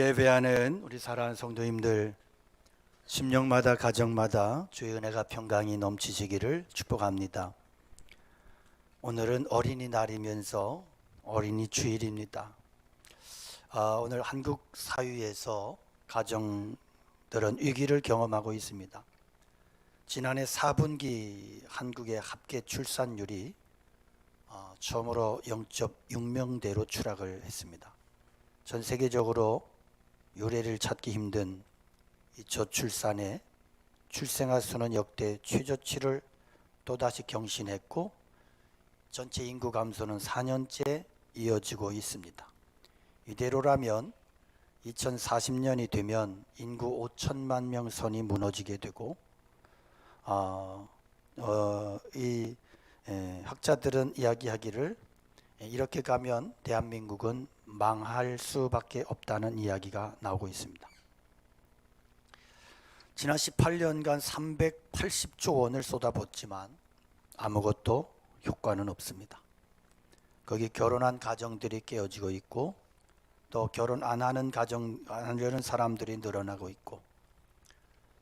예배하는 우리 사랑하는 성도님들, 심령마다 가정마다 주의 은혜가 평강이 넘치시기를 축복합니다. 오늘은 어린이날이면서 어린이 주일입니다. 오늘 한국 사회에서 가정들은 위기를 경험하고 있습니다. 지난해 4분기 한국의 합계 출산율이 처음으로 0.6명대로 추락을 했습니다. 전 세계적으로 유례를 찾기 힘든 이 저출산에 출생아 수는 역대 최저치를 또다시 경신했고 전체 인구 감소는 4년째 이어지고 있습니다. 이대로라면 2040년이 되면 인구 5천만 명 선이 무너지게 되고 학자들은 이야기하기를 이렇게 가면 대한민국은 망할 수밖에 없다는 이야기가 나오고 있습니다. 지난 18년간 380조 원을 쏟아붓지만 아무것도 효과는 없습니다. 거기 결혼한 가정들이 깨어지고 있고 또 결혼 안 하려는 사람들이 늘어나고 있고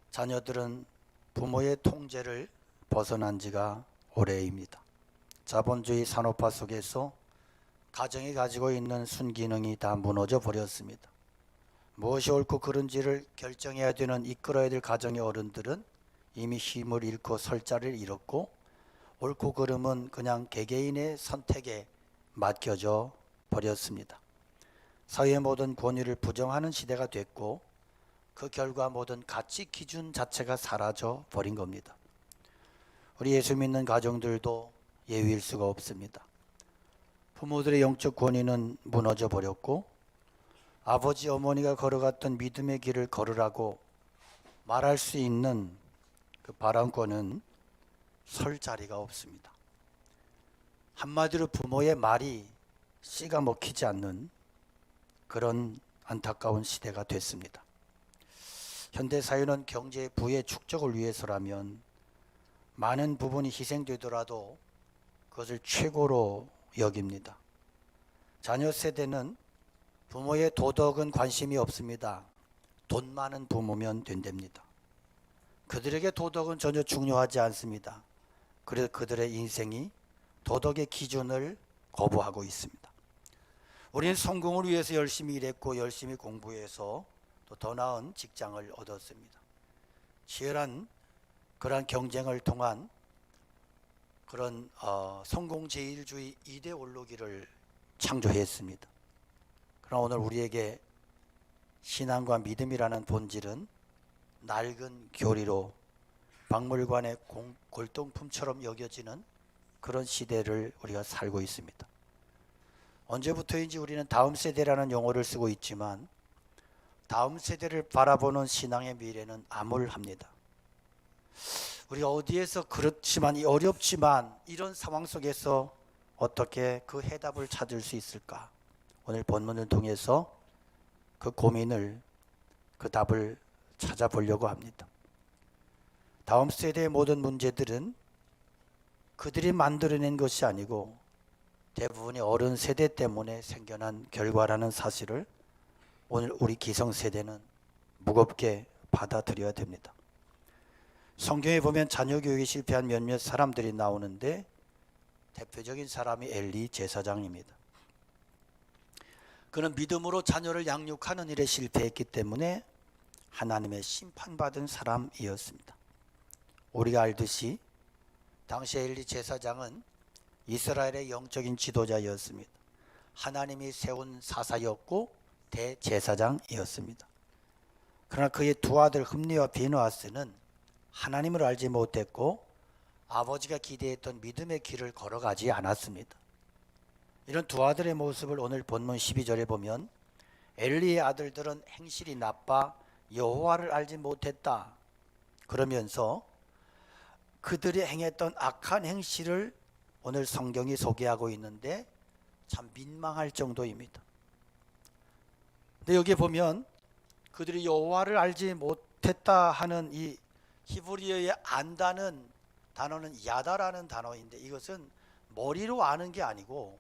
자녀들은 부모의 통제를 벗어난 지가 오래입니다. 자본주의 산업화 속에서 가정이 가지고 있는 순기능이 다 무너져 버렸습니다. 무엇이 옳고 그른지를 결정해야 되는 이끌어야 될 가정의 어른들은 이미 힘을 잃고 설 자리를 잃었고 옳고 그름은 그냥 개개인의 선택에 맡겨져 버렸습니다. 사회의 모든 권위를 부정하는 시대가 됐고 그 결과 모든 가치 기준 자체가 사라져 버린 겁니다. 우리 예수 믿는 가정들도 예외일 수가 없습니다. 부모들의 영적 권위는 무너져 버렸고 아버지 어머니가 걸어갔던 믿음의 길을 걸으라고 말할 수 있는 그 발언권은 설 자리가 없습니다. 한마디로 부모의 말이 씨가 먹히지 않는 그런 안타까운 시대가 됐습니다. 현대사회는 경제 부의 축적을 위해서라면 많은 부분이 희생되더라도 그것을 최고로 여깁니다. 자녀 세대는 부모의 도덕은 관심이 없습니다. 돈 많은 부모면 된답니다. 그들에게 도덕은 전혀 중요하지 않습니다. 그래서 그들의 인생이 도덕의 기준을 거부하고 있습니다. 우리는 성공을 위해서 열심히 일했고 열심히 공부해서 또 더 나은 직장을 얻었습니다. 치열한 그러한 경쟁을 통한 그런 성공제일주의 이데올로기를 창조했습니다. 그러나 오늘 우리에게 신앙과 믿음이라는 본질은 낡은 교리로 박물관의 골동품처럼 여겨지는 그런 시대를 우리가 살고 있습니다. 언제부터인지 우리는 다음 세대라는 용어를 쓰고 있지만 다음 세대를 바라보는 신앙의 미래는 암울합니다. 우리가 어디에서 그렇지만 어렵지만 이런 상황 속에서 어떻게 그 해답을 찾을 수 있을까? 오늘 본문을 통해서 그 고민을 그 답을 찾아보려고 합니다. 다음 세대의 모든 문제들은 그들이 만들어낸 것이 아니고 대부분이 어른 세대 때문에 생겨난 결과라는 사실을 오늘 우리 기성세대는 무겁게 받아들여야 됩니다. 성경에 보면 자녀 교육에 실패한 몇몇 사람들이 나오는데 대표적인 사람이 엘리 제사장입니다. 그는 믿음으로 자녀를 양육하는 일에 실패했기 때문에 하나님의 심판받은 사람이었습니다. 우리가 알듯이 당시 엘리 제사장은 이스라엘의 영적인 지도자였습니다. 하나님이 세운 사사였고 대제사장이었습니다. 그러나 그의 두 아들 흠니와 비느하스는 하나님을 알지 못했고 아버지가 기대했던 믿음의 길을 걸어가지 않았습니다. 이런 두 아들의 모습을 오늘 본문 12절에 보면 엘리의 아들들은 행실이 나빠 여호와를 알지 못했다 그러면서 그들이 행했던 악한 행실을 오늘 성경이 소개하고 있는데 참 민망할 정도입니다. 근데 여기 보면 그들이 여호와를 알지 못했다 하는 이 히브리어의 안다는 단어는 야다라는 단어인데 이것은 머리로 아는 게 아니고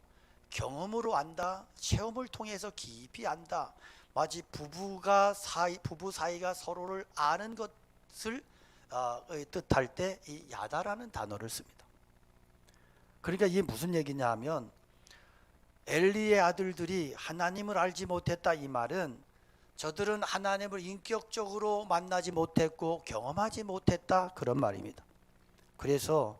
경험으로 안다, 체험을 통해서 깊이 안다, 마치 부부 사이가 서로를 아는 것을 뜻할 때 이 야다라는 단어를 씁니다. 그러니까 이게 무슨 얘기냐 하면 엘리의 아들들이 하나님을 알지 못했다, 이 말은 저들은 하나님을 인격적으로 만나지 못했고 경험하지 못했다, 그런 말입니다. 그래서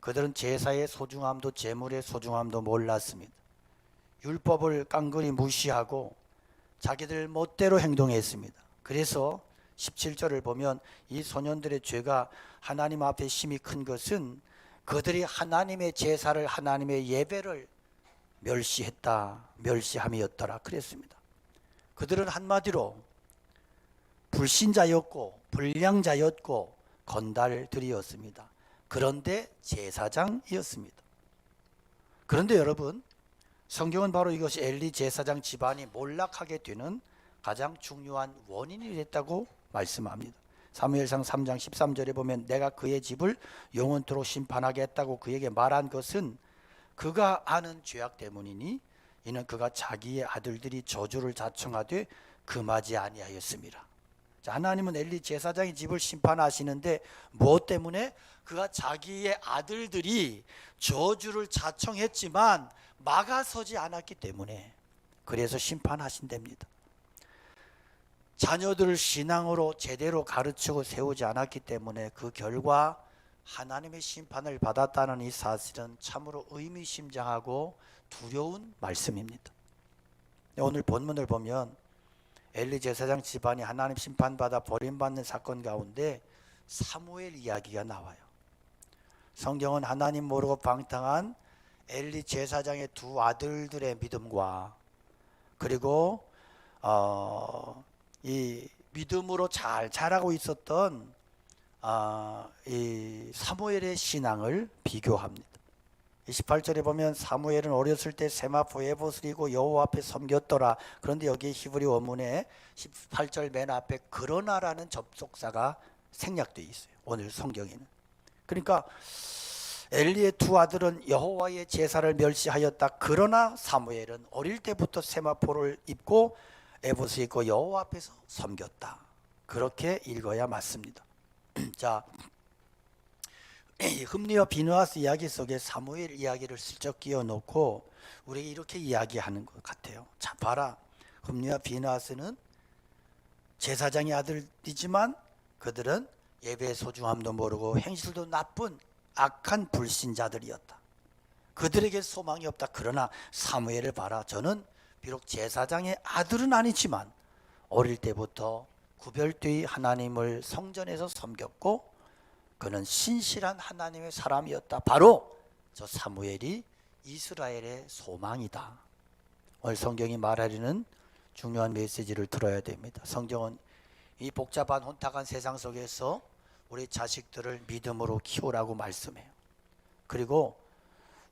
그들은 제사의 소중함도 제물의 소중함도 몰랐습니다. 율법을 깡그리 무시하고 자기들 멋대로 행동했습니다. 그래서 17절을 보면 이 소년들의 죄가 하나님 앞에 심히 큰 것은 그들이 하나님의 제사를, 하나님의 예배를 멸시함이었더라 그랬습니다. 그들은 한마디로 불신자였고 불량자였고 건달들이었습니다. 그런데 제사장이었습니다. 그런데 여러분, 성경은 바로 이것이 엘리 제사장 집안이 몰락하게 되는 가장 중요한 원인이 됐다고 말씀합니다. 사무엘상 3장 13절에 보면 내가 그의 집을 영원토록 심판하겠다고 그에게 말한 것은 그가 아는 죄악 때문이니 이는 그가 자기의 아들들이 저주를 자청하되 금하지 아니하였습니다. 자, 하나님은 엘리 제사장의 집을 심판하시는데 무엇 때문에? 그가 자기의 아들들이 저주를 자청했지만 막아서지 않았기 때문에, 그래서 심판하신답니다. 자녀들을 신앙으로 제대로 가르치고 세우지 않았기 때문에 그 결과 하나님의 심판을 받았다는 이 사실은 참으로 의미심장하고 두려운 말씀입니다. 오늘 본문을 보면 엘리 제사장 집안이 하나님 심판받아 버림받는 사건 가운데 사무엘 이야기가 나와요. 성경은 하나님 모르고 방탕한 엘리 제사장의 두 아들들의 믿음과 그리고 이 믿음으로 잘 자라고 있었던 이 사무엘의 신앙을 비교합니다. 28절에 보면 사무엘은 어렸을 때 세마포 에봇을 입고 여호와 앞에 섬겼더라. 그런데 여기 히브리 원문에 18절 맨 앞에 그러나라는 접속사가 생략되어 있어요, 오늘 성경에는. 그러니까 엘리의 두 아들은 여호와의 제사를 멸시하였다. 그러나 사무엘은 어릴 때부터 세마포를 입고 에봇을 입고 여호와 앞에서 섬겼다. 그렇게 읽어야 맞습니다. 자, 흠리와 비느하스 이야기 속에 사무엘 이야기를 슬쩍 끼워놓고 우리 이렇게 이야기하는 것 같아요. 자, 봐라, 흠리와 비느하스는 제사장의 아들이지만 그들은 예배의 소중함도 모르고 행실도 나쁜 악한 불신자들이었다. 그들에게 소망이 없다. 그러나 사무엘을 봐라, 저는 비록 제사장의 아들은 아니지만 어릴 때부터 구별되이 하나님을 성전에서 섬겼고 그는 신실한 하나님의 사람이었다. 바로 저 사무엘이 이스라엘의 소망이다. 오늘 성경이 말하려는 중요한 메시지를 들어야 됩니다. 성경은 이 복잡한 혼탁한 세상 속에서 우리 자식들을 믿음으로 키우라고 말씀해요. 그리고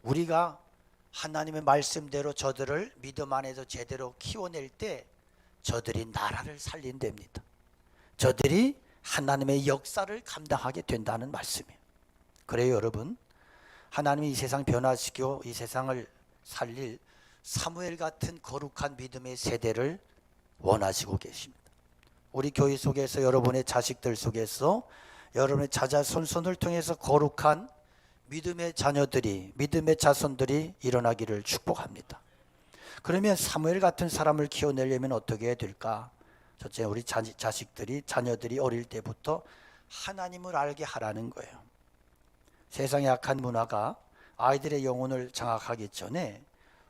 우리가 하나님의 말씀대로 저들을 믿음 안에서 제대로 키워낼 때 저들이 나라를 살린답니다. 저들이 하나님의 역사를 감당하게 된다는 말씀이에요. 그래요, 여러분, 하나님이 이 세상 변화시키고 이 세상을 살릴 사무엘 같은 거룩한 믿음의 세대를 원하시고 계십니다. 우리 교회 속에서 여러분의 자식들 속에서 여러분의 자손을 통해서 거룩한 믿음의 자녀들이, 믿음의 자손들이 일어나기를 축복합니다. 그러면 사무엘 같은 사람을 키워내려면 어떻게 해야 될까? 첫째, 우리 자녀들이 어릴 때부터 하나님을 알게 하라는 거예요. 세상의 악한 문화가 아이들의 영혼을 장악하기 전에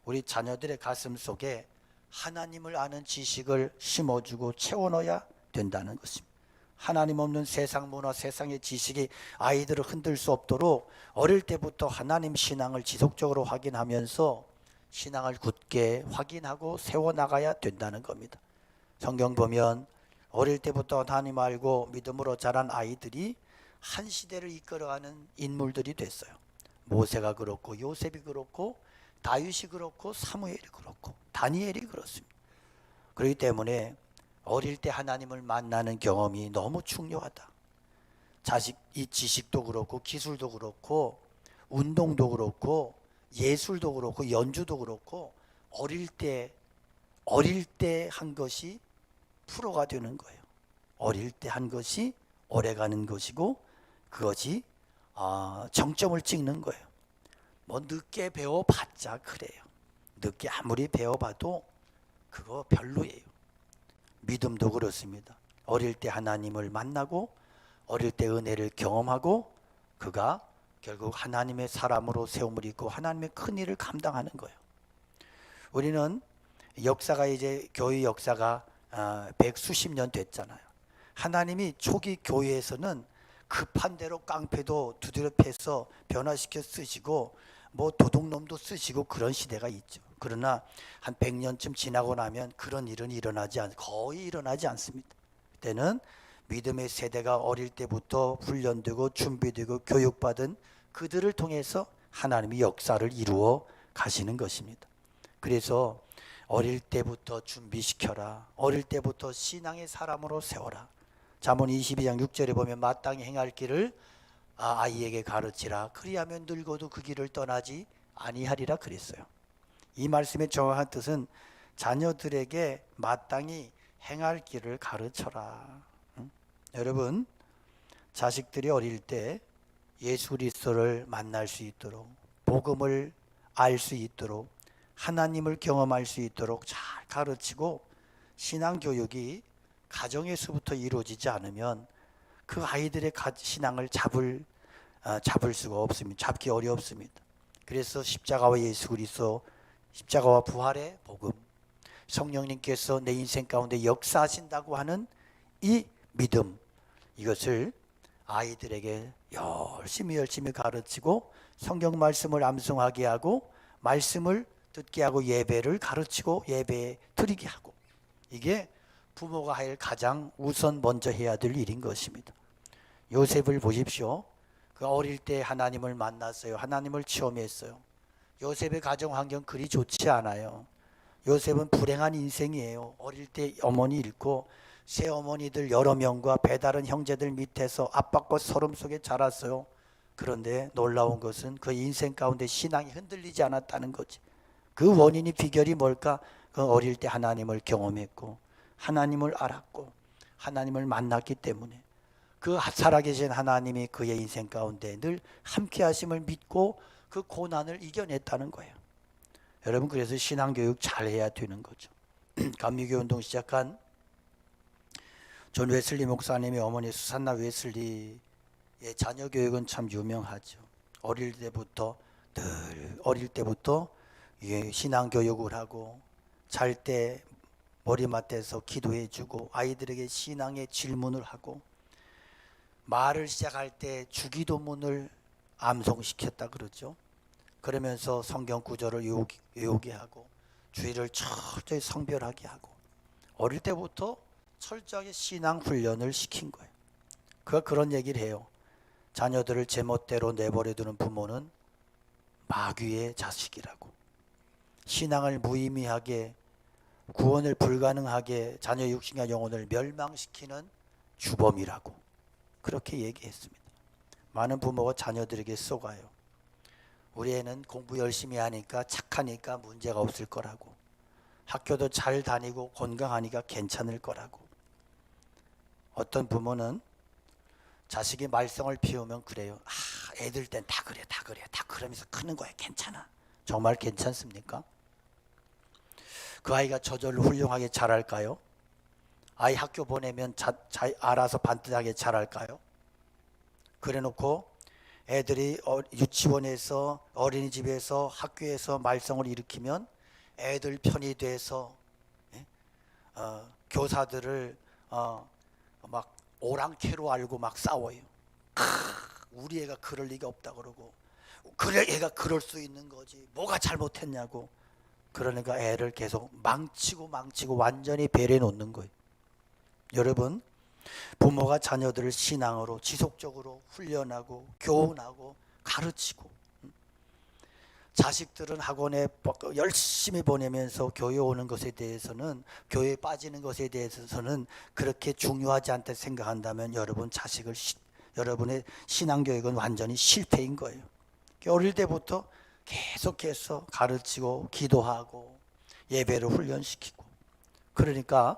우리 자녀들의 가슴 속에 하나님을 아는 지식을 심어주고 채워넣어야 된다는 것입니다. 하나님 없는 세상 문화, 세상의 지식이 아이들을 흔들 수 없도록 어릴 때부터 하나님 신앙을 지속적으로 확인하면서 신앙을 굳게 확인하고 세워나가야 된다는 겁니다. 성경 보면 어릴 때부터 하나님 알고 믿음으로 자란 아이들이 한 시대를 이끌어가는 인물들이 됐어요. 모세가 그렇고 요셉이 그렇고 다윗이 그렇고 사무엘이 그렇고 다니엘이 그렇습니다. 그렇기 때문에 어릴 때 하나님을 만나는 경험이 너무 중요하다. 이 지식도 그렇고 기술도 그렇고 운동도 그렇고 예술도 그렇고 연주도 그렇고 어릴 때 어릴 때 한 것이 프로가 되는 거예요. 어릴 때 한 것이 오래가는 것이고 그것이 정점을 찍는 거예요. 뭐 늦게 배워봤자 그래요. 늦게 아무리 배워봐도 그거 별로예요. 믿음도 그렇습니다. 어릴 때 하나님을 만나고 어릴 때 은혜를 경험하고 그가 결국 하나님의 사람으로 세움을 입고 하나님의 큰 일을 감당하는 거예요. 우리는 역사가 이제 교회 역사가 백수십 년 됐잖아요. 하나님이 초기 교회에서는 급한 대로 깡패도 두드려 패서 변화시켜 쓰시고 뭐 도둑놈도 쓰시고 그런 시대가 있죠. 그러나 한 100년쯤 지나고 나면 그런 일은 거의 일어나지 않습니다. 그때는 믿음의 세대가 어릴 때부터 훈련되고 준비되고 교육받은 그들을 통해서 하나님이 역사를 이루어 가시는 것입니다. 그래서 어릴 때부터 준비시켜라. 어릴 때부터 신앙의 사람으로 세워라. 잠언 22장 6절에 보면 마땅히 행할 길을 아이에게 가르치라. 그리하면 늙어도 그 길을 떠나지 아니하리라 그랬어요. 이 말씀의 정확한 뜻은 자녀들에게 마땅히 행할 길을 가르쳐라. 여러분, 자식들이 어릴 때 예수 그리스도를 만날 수 있도록, 복음을 알 수 있도록, 하나님을 경험할 수 있도록 잘 가르치고 신앙교육이 가정에서부터 이루어지지 않으면 그 아이들의 신앙을 잡을 수가 없습니다. 잡기 어렵습니다. 그래서 십자가와 예수 그리스도, 십자가와 부활의 복음, 성령님께서 내 인생 가운데 역사하신다고 하는 이 믿음, 이것을 아이들에게 열심히 가르치고 성경 말씀을 암송하게 하고 말씀을 듣게 하고 예배를 가르치고 예배 드리게 하고, 이게 부모가 할 가장 우선 먼저 해야 될 일인 것입니다. 요셉을 보십시오. 그 어릴 때 하나님을 만났어요. 하나님을 체험했어요. 요셉의 가정 환경 그리 좋지 않아요. 요셉은 불행한 인생이에요. 어릴 때 어머니 잃고 새어머니들 여러 명과 배다른 형제들 밑에서 압박과 서름 속에 자랐어요. 그런데 놀라운 것은 그 인생 가운데 신앙이 흔들리지 않았다는 거지. 그 원인이 비결이 뭘까? 그 어릴 때 하나님을 경험했고 하나님을 알았고 하나님을 만났기 때문에 그 살아계신 하나님이 그의 인생 가운데 늘 함께 하심을 믿고 그 고난을 이겨냈다는 거예요. 여러분, 그래서 신앙교육 잘해야 되는 거죠. 감리교 운동 시작한 존 웨슬리 목사님의 어머니 수산나 웨슬리의 자녀 교육은 참 유명하죠. 어릴 때부터 신앙 교육을 하고 잘 때 머리맡에서 기도해주고 아이들에게 신앙의 질문을 하고 말을 시작할 때 주기도문을 암송시켰다 그러죠. 그러면서 성경 구절을 외우게 하고 주의를 철저히 성별하게 하고 어릴 때부터 철저하게 신앙 훈련을 시킨 거예요. 그가 그런 얘기를 해요. 자녀들을 제멋대로 내버려두는 부모는 마귀의 자식이라고. 신앙을 무의미하게, 구원을 불가능하게 자녀 육신과 영혼을 멸망시키는 주범이라고 그렇게 얘기했습니다. 많은 부모가 자녀들에게 속아요. 우리 애는 공부 열심히 하니까 착하니까 문제가 없을 거라고, 학교도 잘 다니고 건강하니까 괜찮을 거라고. 어떤 부모는 자식이 말썽을 피우면 그래요. 애들 땐 다 그래 다 그러면서 크는 거야. 괜찮아. 정말 괜찮습니까? 그 아이가 저절로 훌륭하게 자랄까요? 아이 학교 보내면 알아서 반듯하게 자랄까요? 그래놓고 애들이 유치원에서 어린이집에서 학교에서 말썽을 일으키면 애들 편이 돼서 교사들을 막 오랑캐로 알고 막 싸워요. 우리 애가 그럴 리가 없다 그러고, 그래 애가 그럴 수 있는 거지 뭐가 잘못했냐고. 그러니까 애를 계속 망치고 완전히 배려해 놓는 거예요. 여러분, 부모가 자녀들을 신앙으로 지속적으로 훈련하고 교훈하고 가르치고, 자식들은 학원에 열심히 보내면서 교회 오는 것에 대해서는, 교회에 빠지는 것에 대해서는 그렇게 중요하지 않다 생각한다면 여러분의 신앙교육은 완전히 실패인 거예요. 어릴 때부터 계속해서 가르치고 기도하고 예배를 훈련시키고 그러니까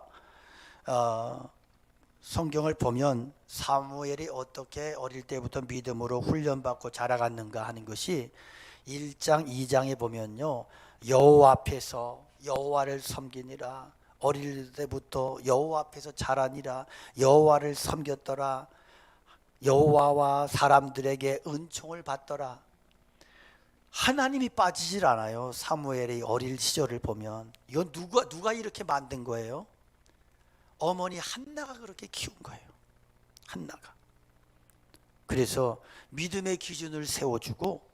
성경을 보면 사무엘이 어떻게 어릴 때부터 믿음으로 훈련받고 자라갔는가 하는 것이 1장 2장에 보면요, 여호와 앞에서 여호와를 섬기니라, 어릴 때부터 여호와 앞에서 자라니라, 여호와를 섬겼더라, 여호와와 사람들에게 은총을 받더라. 하나님이 빠지질 않아요. 사무엘의 어릴 시절을 보면. 이건 누가 이렇게 만든 거예요? 어머니 한나가 그렇게 키운 거예요. 한나가. 그래서 믿음의 기준을 세워주고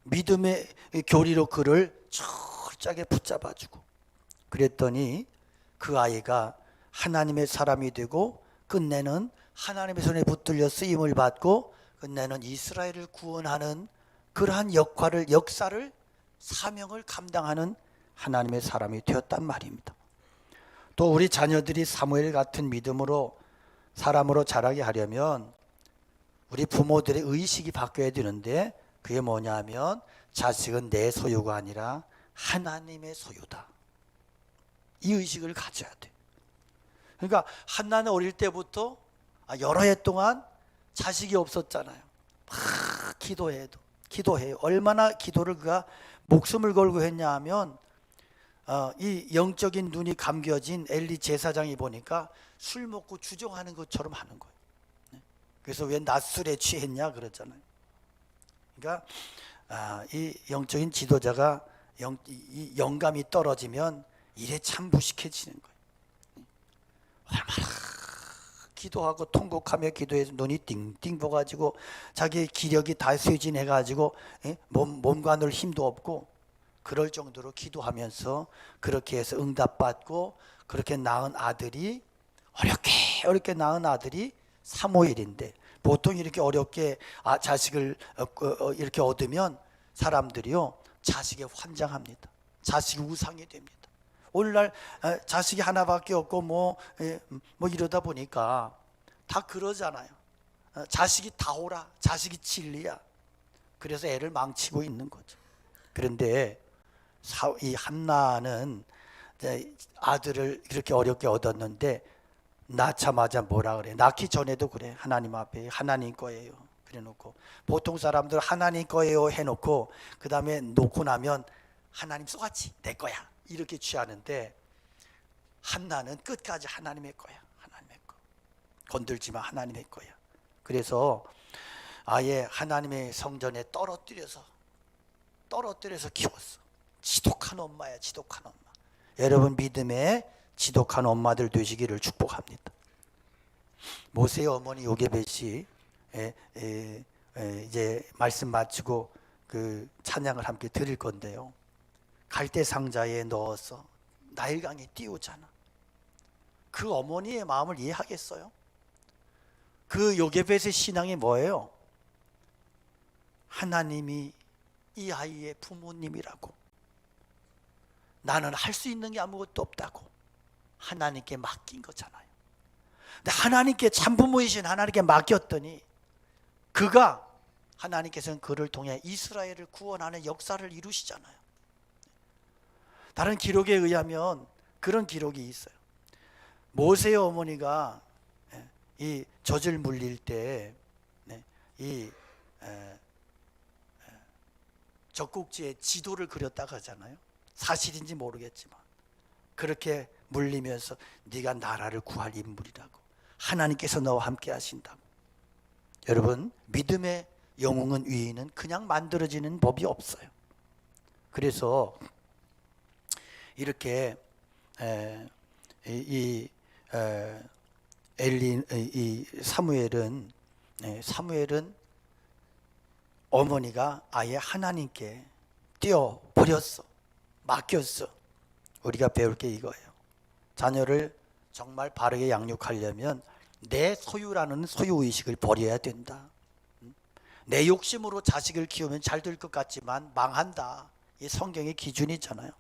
믿음의 교리로 그를 철저하게 붙잡아주고, 그랬더니 그 아이가 하나님의 사람이 되고 끝내는 하나님의 손에 붙들려 쓰임을 받고 끝내는 이스라엘을 구원하는 그러한 역사를, 사명을 감당하는 하나님의 사람이 되었단 말입니다. 또 우리 자녀들이 사무엘 같은 믿음으로 사람으로 자라게 하려면 우리 부모들의 의식이 바뀌어야 되는데, 그게 뭐냐면 자식은 내 소유가 아니라 하나님의 소유다. 이 의식을 가져야 돼. 그러니까 한나는 어릴 때부터 여러 해 동안 자식이 없었잖아요. 막 기도해요. 얼마나 기도를 그가 목숨을 걸고 했냐 하면 이 영적인 눈이 감겨진 엘리 제사장이 보니까 술 먹고 주정하는 것처럼 하는 거예요. 그래서 왜 낮술에 취했냐 그러잖아요. 그러니까 이 영적인 지도자가 이 영감이 떨어지면 일에 참 무식해지는 거예요. 얼마나 기도하고 통곡하며 기도해서 눈이 띵띵 부어가지고 자기의 기력이 다 쇠진해가지고 몸과 늘 힘도 없고, 그럴 정도로 기도하면서 그렇게 해서 응답받고 그렇게 낳은 아들이, 어렵게 낳은 아들이 사무엘인데, 보통 이렇게 어렵게 자식을 이렇게 얻으면 사람들이요 자식에 환장합니다. 자식이 우상이 됩니다. 오늘날 자식이 하나밖에 없고 뭐 이러다 보니까 다 그러잖아요. 자식이 다오라, 자식이 진리야. 그래서 애를 망치고 있는 거죠. 그런데 이 한나는 아들을 이렇게 어렵게 얻었는데 낳자마자 뭐라 그래? 낳기 전에도 그래. 하나님 앞에 하나님 거예요. 그래 놓고, 보통 사람들 하나님 거예요 해놓고 그 다음에 놓고 나면 하나님 쏘았지 내 거야 이렇게 취하는데, 한나는 끝까지 하나님의 거야. 하나님의 거. 건들지마, 하나님의 거야. 그래서 아예 하나님의 성전에 떨어뜨려서 키웠어. 지독한 엄마야, 지독한 엄마. 여러분 믿음의 지독한 엄마들 되시기를 축복합니다. 모세의 어머니 요게벳이 이제 말씀 마치고 그 찬양을 함께 드릴 건데요, 갈대 상자에 넣어서 나일강에 띄우잖아. 그 어머니의 마음을 이해하겠어요? 그 요게벳의 신앙이 뭐예요? 하나님이 이 아이의 부모님이라고, 나는 할 수 있는 게 아무것도 없다고 하나님께 맡긴 거잖아요. 근데 하나님께, 참부모이신 하나님께 맡겼더니 그가, 하나님께서는 그를 통해 이스라엘을 구원하는 역사를 이루시잖아요. 다른 기록에 의하면 그런 기록이 있어요. 모세의 어머니가 이 젖을 물릴 때 이 젖꼭지에 지도를 그렸다고 하잖아요. 사실인지 모르겠지만 그렇게 물리면서 네가 나라를 구할 인물이라고, 하나님께서 너와 함께 하신다고. 여러분, 믿음의 영웅은, 위인은 그냥 만들어지는 법이 없어요. 그래서 이렇게 이 사무엘은 어머니가 아예 하나님께 띄워버렸어. 맡겼어. 우리가 배울 게 이거예요. 자녀를 정말 바르게 양육하려면 내 소유라는 소유의식을 버려야 된다. 내 욕심으로 자식을 키우면 잘 될 것 같지만 망한다. 이 성경의 기준이잖아요.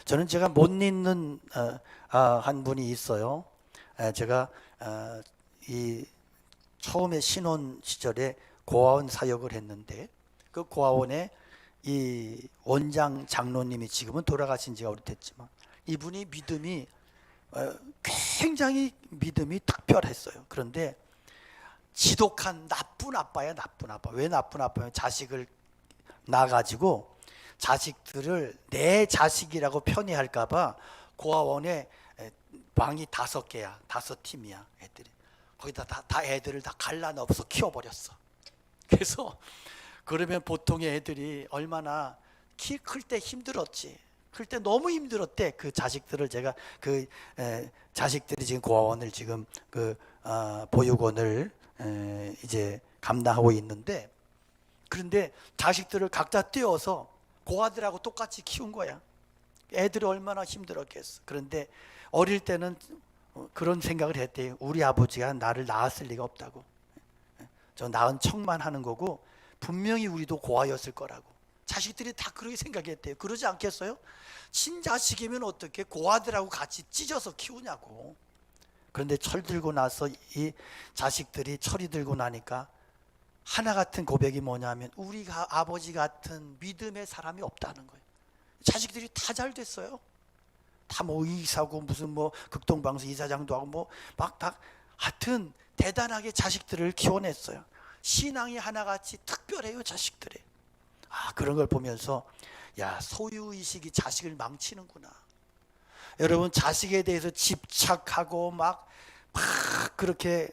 저는 제가 못 잊는 한 분이 있어요. 제가 이 처음에 신혼 시절에 고아원 사역을 했는데, 그 고아원에 이 원장 장로님이, 지금은 돌아가신 지가 오래됐지만 이분이 믿음이 굉장히 믿음이 특별했어요. 그런데 지독한 나쁜 아빠야, 나쁜 아빠. 왜 나쁜 아빠냐면 자식을 낳아가지고 자식들을 내 자식이라고 편애할까봐 고아원에 방이 5개야, 5팀이야 애들이. 거기다 다 애들을 다 갈라넣어서 키워버렸어. 그래서 그러면 보통의 애들이 얼마나 키 클 때 힘들었지. 클 때 너무 힘들었대. 그 자식들을 제가 자식들이 지금 고아원을 지금 보육원을 이제 감당하고 있는데, 그런데 자식들을 각자 떼어서 고아들하고 똑같이 키운 거야. 애들이 얼마나 힘들었겠어. 그런데 어릴 때는 그런 생각을 했대요. 우리 아버지가 나를 낳았을 리가 없다고. 저 낳은 척만 하는 거고 분명히 우리도 고아였을 거라고. 자식들이 다 그렇게 생각했대요. 그러지 않겠어요? 친자식이면 어떻게 고아들하고 같이 찢어서 키우냐고. 그런데 철 들고 나서 이 자식들이 철이 들고 나니까 하나 같은 고백이 뭐냐면 우리가 아버지 같은 믿음의 사람이 없다는 거예요. 자식들이 다 잘 됐어요. 다 뭐 이사고 무슨 뭐 극동방송 이사장도 하고 뭐 막 다 하여튼 대단하게 자식들을 키워냈어요. 신앙이 하나같이 특별해요, 자식들이. 그런 걸 보면서 야, 소유의식이 자식을 망치는구나. 여러분, 자식에 대해서 집착하고 막 그렇게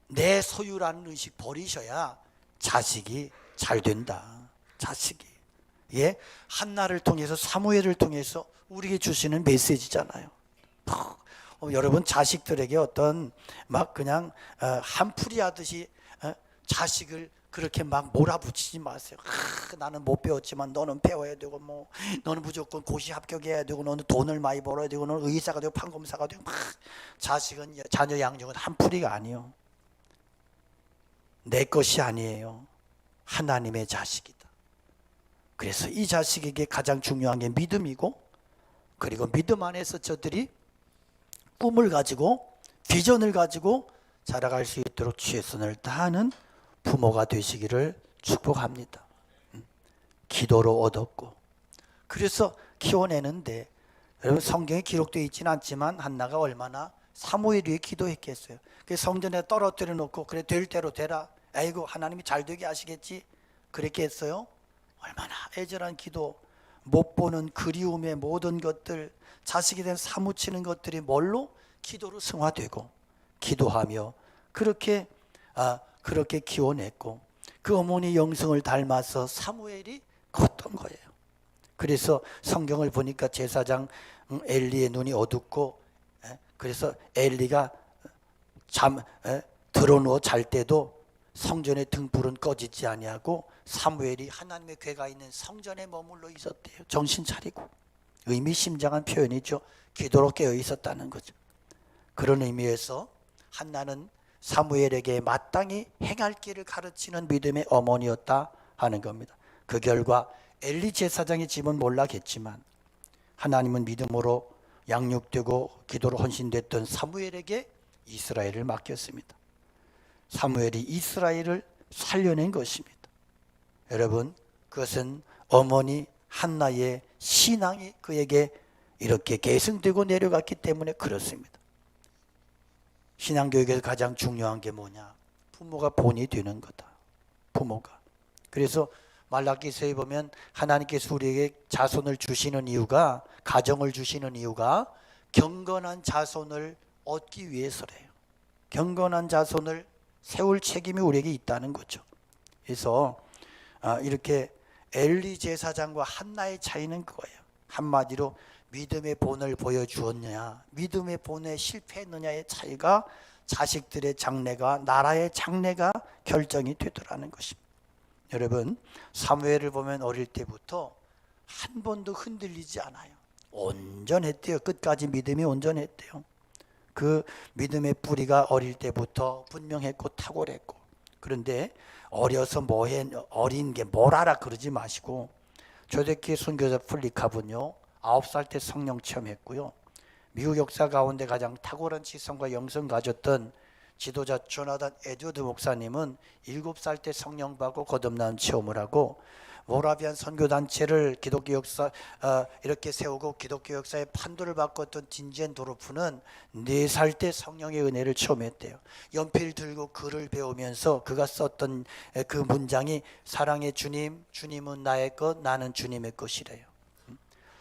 내 소유라는 의식 버리셔야 자식이 잘 된다. 자식이. 예, 한나를 통해서, 사무엘을 통해서 우리에게 주시는 메시지잖아요. 여러분, 자식들에게 어떤 막 그냥 한풀이 하듯이 자식을 그렇게 막 몰아붙이지 마세요. 나는 못 배웠지만 너는 배워야 되고, 뭐 너는 무조건 고시 합격해야 되고, 너는 돈을 많이 벌어야 되고, 너는 의사가 되고 판검사가 되고. 자식은, 자녀 양육은 한풀이가 아니에요. 내 것이 아니에요. 하나님의 자식이다. 그래서 이 자식에게 가장 중요한 게 믿음이고, 그리고 믿음 안에서 저들이 꿈을 가지고 비전을 가지고 자라갈 수 있도록 최선을 다하는 부모가 되시기를 축복합니다. 기도로 얻었고, 그래서 키워내는데, 여러분, 성경에 기록되어 있지는 않지만 한나가 얼마나 사무엘 위해 기도했겠어요. 성전에 떨어뜨려 놓고 그래 될 대로 되라, 아이고 하나님이 잘 되게 하시겠지, 그랬겠어요? 얼마나 애절한 기도. 못 보는 그리움의 모든 것들, 자식에 대한 사무치는 것들이 뭘로? 기도로 승화되고 기도하며 그렇게 키워냈고, 그 어머니 영성을 닮아서 사무엘이 컸던 거예요. 그래서 성경을 보니까 제사장 엘리의 눈이 어둡고, 그래서 엘리가 드러누워 잘 때도 성전의 등불은 꺼지지 아니하고 사무엘이 하나님의 궤가 있는 성전에 머물러 있었대요. 정신 차리고. 의미심장한 표현이죠. 기도로 깨어 있었다는 거죠. 그런 의미에서 한나는 사무엘에게 마땅히 행할 길을 가르치는 믿음의 어머니였다 하는 겁니다. 그 결과 엘리 제사장의 집은 몰라겠지만 하나님은 믿음으로 양육되고 기도로 헌신됐던 사무엘에게 이스라엘을 맡겼습니다. 사무엘이 이스라엘을 살려낸 것입니다. 여러분, 그것은 어머니 한나의 신앙이 그에게 이렇게 계승되고 내려갔기 때문에 그렇습니다. 신앙교육에서 가장 중요한 게 뭐냐? 부모가 본이 되는 거다. 부모가. 그래서 말라기서에 보면 하나님께서 우리에게 자손을 주시는 이유가, 가정을 주시는 이유가 경건한 자손을 얻기 위해서래요. 경건한 자손을 세울 책임이 우리에게 있다는 거죠. 그래서 이렇게 엘리 제사장과 한나의 차이는 그거예요. 한마디로 믿음의 본을 보여주었느냐, 믿음의 본에 실패했느냐의 차이가 자식들의 장래가, 나라의 장래가 결정이 되더라는 것입니다. 여러분, 사무엘을 보면 어릴 때부터 한 번도 흔들리지 않아요. 온전했대요. 끝까지 믿음이 온전했대요. 그 믿음의 뿌리가 어릴 때부터 분명했고 탁월했고. 그런데 어려서 어린 게 뭘 알아 그러지 마시고, 초대교회 선교사 플리캅은요 9살 때 성령 체험했고요, 미국 역사 가운데 가장 탁월한 지성과 영성 가졌던 지도자 조나단 에드워드 목사님은 7살 때 성령 받고 거듭난 체험을 하고, 모라비안 선교단체를 기독교 역사 이렇게 세우고 기독교 역사의 판도를 바꿨던 진지엔 도르프는 4살 때 성령의 은혜를 체험했대요. 연필 들고 글을 배우면서 그가 썼던 그 문장이 사랑의 주님, 주님은 나의 것, 나는 주님의 것이래요.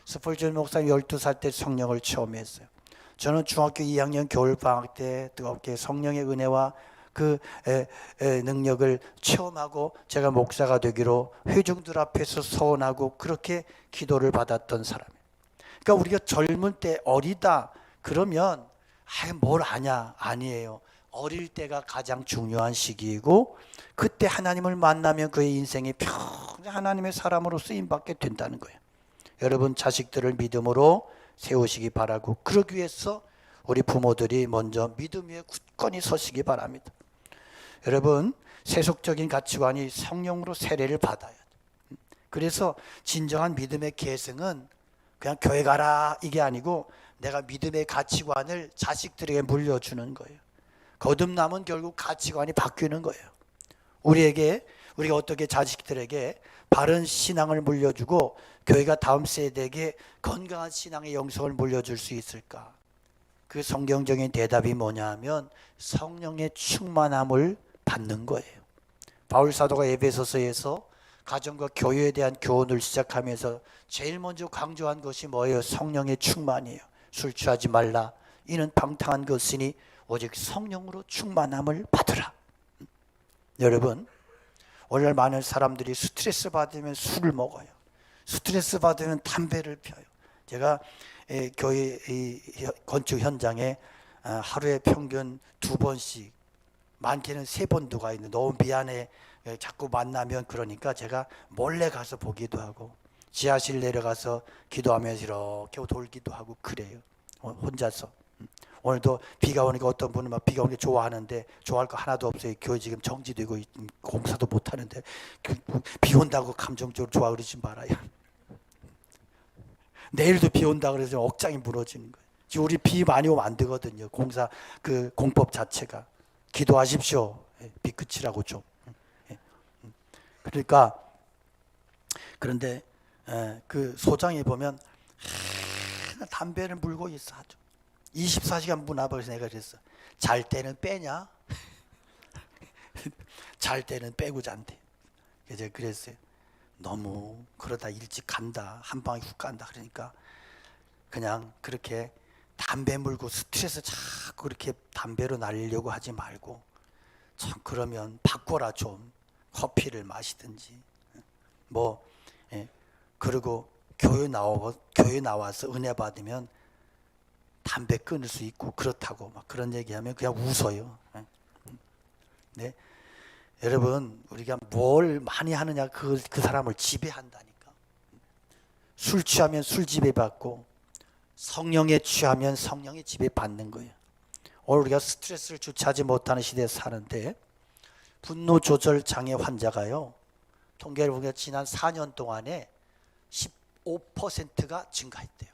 스펄전 목사님 12살 때 성령을 체험했어요. 저는 중학교 2학년 겨울방학 때 뜨겁게 성령의 은혜와 그 능력을 체험하고 제가 목사가 되기로 회중들 앞에서 서원하고 그렇게 기도를 받았던 사람이에요. 그러니까 우리가 젊을 때 어리다 그러면 뭘 아냐? 아니에요. 어릴 때가 가장 중요한 시기이고 그때 하나님을 만나면 그의 인생이 평생 하나님의 사람으로 쓰임받게 된다는 거예요. 여러분 자식들을 믿음으로 세우시기 바라고 그러기 위해서 우리 부모들이 먼저 믿음 위에 굳건히 서시기 바랍니다. 여러분 세속적인 가치관이 성령으로 세례를 받아야 돼. 그래서 진정한 믿음의 계승은 그냥 교회 가라 이게 아니고 내가 믿음의 가치관을 자식들에게 물려주는 거예요. 거듭남은 결국 가치관이 바뀌는 거예요. 우리가 어떻게 자식들에게 바른 신앙을 물려주고 교회가 다음 세대에게 건강한 신앙의 영성을 물려줄 수 있을까? 그 성경적인 대답이 뭐냐 하면 성령의 충만함을 받는 거예요. 바울 사도가 에베소서에서 가정과 교회에 대한 교훈을 시작하면서 제일 먼저 강조한 것이 뭐예요? 성령의 충만이에요. 술 취하지 말라. 이는 방탕한 것이니 오직 성령으로 충만함을 받으라. 여러분 오늘날 많은 사람들이 스트레스 받으면 술을 먹어요. 스트레스 받으면 담배를 피워요. 제가 교회 건축 현장에 하루에 평균 2번씩 많게는 3번도 가 있는데 너무 미안해 자꾸 만나면 그러니까 제가 몰래 가서 보기도 하고 지하실 내려가서 기도하면서 이렇게 돌기도 하고 그래요. 혼자서. 오늘도 비가 오니까 어떤 분은 막 비가 오는 게 좋아하는데 좋아할 거 하나도 없어요. 교회 지금 정지되고 공사도 못 하는데 비 온다고 감정적으로 좋아 그러지 말아요. 내일도 비 온다 그래서 억장이 무너지는 거예요. 지금 우리 비 많이 오면 안 되거든요. 공사 그 공법 자체가. 기도하십시오. 비 그치라고 좀. 그러니까 그런데 그 소장에 보면 담배를 물고 있어 아주 24시간 문 앞에서 내가 그랬어. 잘 때는 빼냐? 잘 때는 빼고 잔대. 그래서 그랬어요. 너무 그러다 일찍 간다. 한 방에 훅 간다. 그러니까 그냥 그렇게 담배 물고 스트레스 자꾸 그렇게 담배로 날리려고 하지 말고 참 그러면 바꿔라 좀. 커피를 마시든지 그리고 교회 나와서 은혜 받으면 담배 끊을 수 있고 그렇다고 막 그런 얘기하면 그냥 웃어요. 네, 여러분 우리가 뭘 많이 하느냐 그 사람을 지배한다니까. 술 취하면 술 지배받고 성령에 취하면 성령의 지배받는 거예요. 오늘 우리가 스트레스를 주체하지 못하는 시대에 사는데 분노 조절 장애 환자가요 통계를 보면 지난 4년 동안에 15%가 증가했대요.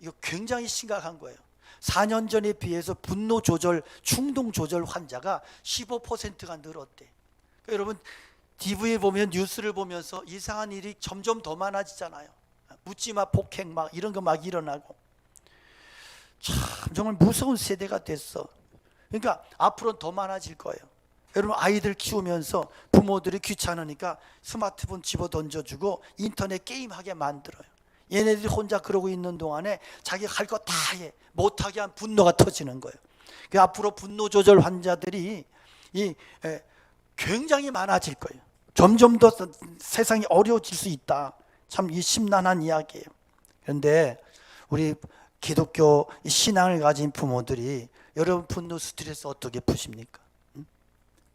이거 굉장히 심각한 거예요. 4년 전에 비해서 분노 조절, 충동 조절 환자가 15%가 늘었대. 그러니까 여러분 TV에 보면 뉴스를 보면서 이상한 일이 점점 더 많아지잖아요. 묻지마 폭행 막 이런 거 막 일어나고 참 정말 무서운 세대가 됐어. 그러니까 앞으로는 더 많아질 거예요. 여러분 아이들 키우면서 부모들이 귀찮으니까 스마트폰 집어 던져주고 인터넷 게임하게 만들어요. 얘네들이 혼자 그러고 있는 동안에 자기가 할 거 다 해. 못하게 한 분노가 터지는 거예요. 앞으로 분노 조절 환자들이 굉장히 많아질 거예요. 점점 더 세상이 어려워질 수 있다. 참 이 심란한 이야기예요. 그런데 우리 기독교 신앙을 가진 부모들이 여러분 분노 스트레스 어떻게 푸십니까?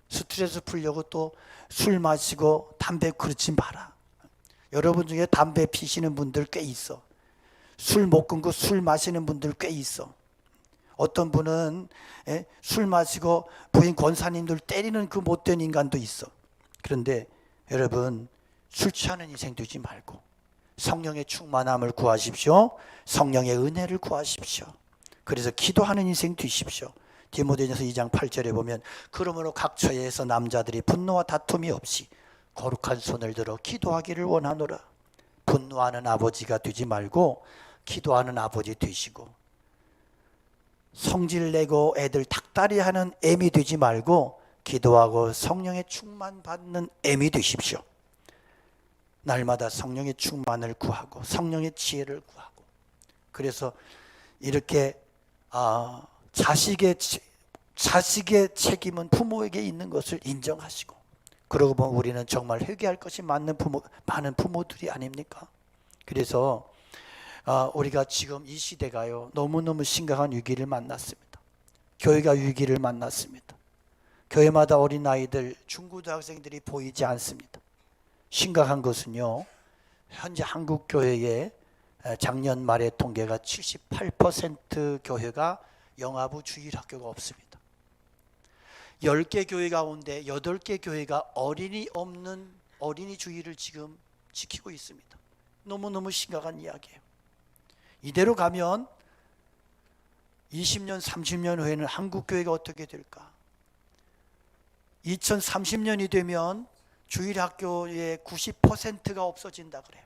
스트레스 풀려고 또 술 마시고 담배 그렇지 마라. 여러분 중에 담배 피시는 분들 꽤 있어. 술 못 끊고 술 마시는 분들 꽤 있어. 어떤 분은 술 마시고 부인 권사님들 때리는 그 못된 인간도 있어. 그런데 여러분 술 취하는 인생 되지 말고 성령의 충만함을 구하십시오. 성령의 은혜를 구하십시오. 그래서 기도하는 인생 되십시오. 디모데전서 2장 8절에 보면 그러므로 각 처에서 남자들이 분노와 다툼이 없이 거룩한 손을 들어 기도하기를 원하노라. 분노하는 아버지가 되지 말고 기도하는 아버지 되시고, 성질내고 애들 닭다리 하는 애미 되지 말고 기도하고 성령의 충만 받는 애미 되십시오. 날마다 성령의 충만을 구하고 성령의 지혜를 구하고, 그래서 이렇게 자식의 책임은 부모에게 있는 것을 인정하시고, 그러고 보면 우리는 정말 회개할 것이 많은 부모들이 아닙니까? 그래서 우리가 지금 이 시대가요, 너무너무 심각한 위기를 만났습니다. 교회가 위기를 만났습니다. 교회마다 어린아이들, 중고등학생들이 보이지 않습니다. 심각한 것은요, 현재 한국 교회의 작년 말의 통계가 78% 교회가 영아부 주일학교가 없습니다. 10개 교회 가운데 8개 교회가 어린이 없는 어린이 주일을 지금 지키고 있습니다. 너무너무 심각한 이야기예요. 이대로 가면 20년, 30년 후에는 한국 교회가 어떻게 될까? 2030년이 되면 주일학교의 90%가 없어진다 그래요.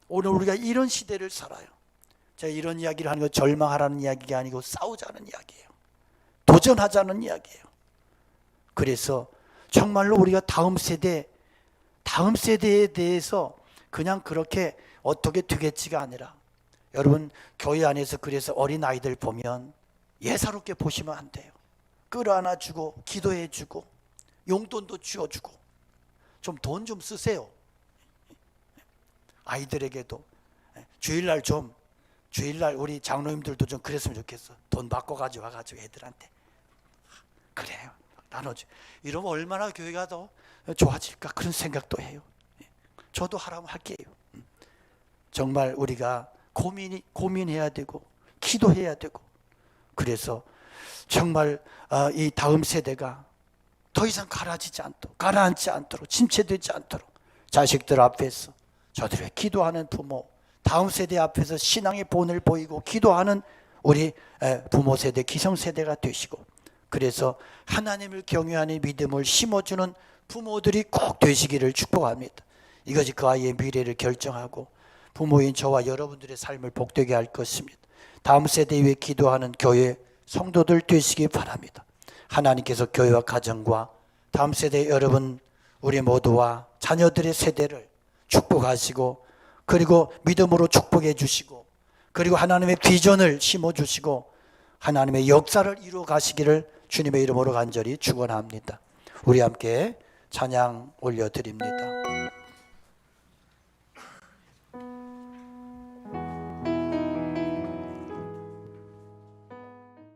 오늘 우리가 이런 시대를 살아요. 제가 이런 이야기를 하는 건 절망하라는 이야기가 아니고 싸우자는 이야기예요. 도전하자는 이야기예요. 그래서 정말로 우리가 다음 세대에 대해서 그냥 그렇게 어떻게 되겠지가 아니라, 여러분 교회 안에서 그래서 어린아이들 보면 예사롭게 보시면 안 돼요. 끌어안아주고 기도해주고 용돈도 쥐어주고, 좀 돈 좀 쓰세요. 아이들에게도 주일날 우리 장로님들도 좀 그랬으면 좋겠어. 돈 받고 가져와가지고 애들한테 그래요, 나눠줘. 이러면 얼마나 교회가 더 좋아질까, 그런 생각도 해요. 저도 하라면 할게요. 정말 우리가 고민해야 되고 기도해야 되고, 그래서 정말 이 다음 세대가 더 이상 가라앉지 않도록, 침체되지 않도록 자식들 앞에서 저들의 기도하는 부모, 다음 세대 앞에서 신앙의 본을 보이고 기도하는 우리 부모 세대, 기성세대가 되시고, 그래서 하나님을 경외하는 믿음을 심어주는 부모들이 꼭 되시기를 축복합니다. 이것이 그 아이의 미래를 결정하고 부모인 저와 여러분들의 삶을 복되게 할 것입니다. 다음 세대 위해 기도하는 교회 성도들 되시기 바랍니다. 하나님께서 교회와 가정과 다음 세대 여러분, 우리 모두와 자녀들의 세대를 축복하시고, 그리고 믿음으로 축복해 주시고, 그리고 하나님의 비전을 심어주시고 하나님의 역사를 이루어 가시기를 주님의 이름으로 간절히 축원합니다. 우리 함께 찬양 올려드립니다.